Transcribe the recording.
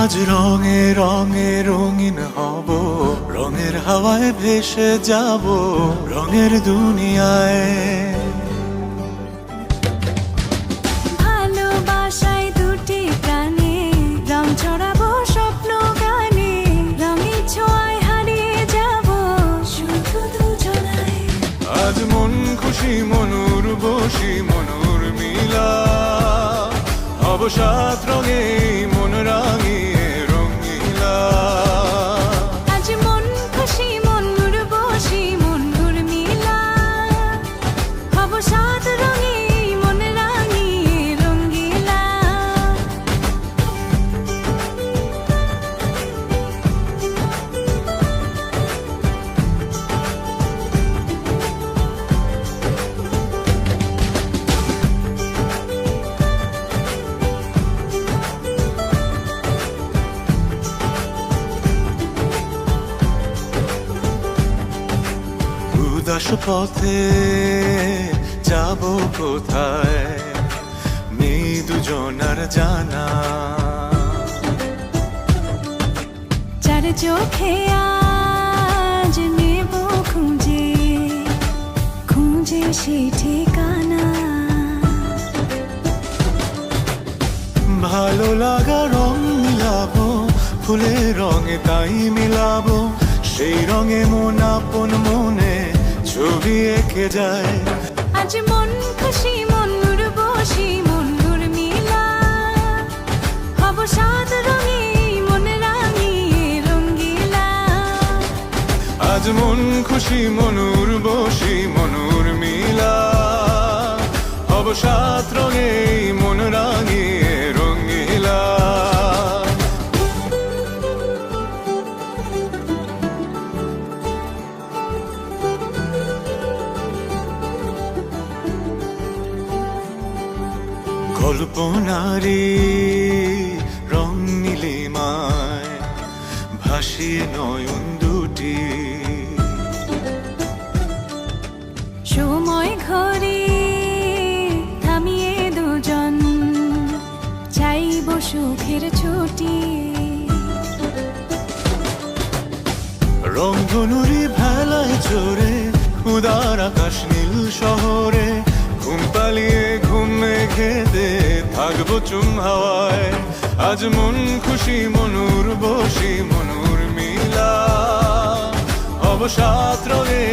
আজ রঙে রঙে রঙিন হব, রঙের হাওয়ায় ভেসে যাব রঙের দুনিয়ায়। ভালোবাসায় দুটি প্রাণে রং ছড়াবো স্বপ্ন গানে, রঙের ছোঁয়ায় হারিয়ে যাব শুধু দুজনায়। আজ মন খুশি মনুর বসি মনুর মিলা, হব সাত রঙে মন রাঙিয়ে রঙিলা। আজ মন খুশি মনুর বসি মনুর মিলা, হব সাত রঙে মন রাঙিয়ে রঙ্গিলা। উদাস পথে যাব কোথায়, নেই দুজনার জানা। চার চোখে আজ নেব খুঁজে খুঁজে সে ঠিকানা। ভালো লাগা রং মিলাবো, ফুলের রঙে তাই মিলাবো, সেই রঙে মন আপন মনে ছবি এঁকে যায়। আজ মন খুশি মনুর বসি মনুর মিলা, হব সাত রঙে মন রাঙিয়ে রঙ্গিলা। আজ মন খুশি মনুর বসি মনুর মিলা, হব সাত রঙে মন রাঙিয়ে রঙিলা। কল্পনারি রং নীলিমায় ভাসিয়ে নয়ন দুটি, সময় ঘরে থামিয়ে দুজন চাইব সুখের ছুটি। রংধনুরি ভেলায় চড়ে উদার আকাশ নীল শহরে, ঘুম পালিয়ে ঘুম মেঘেতে থাকবো চুম হাওয়ায়। আজ মন খুশি মনুর বসি মনুর মিলা, হব সাত রঙে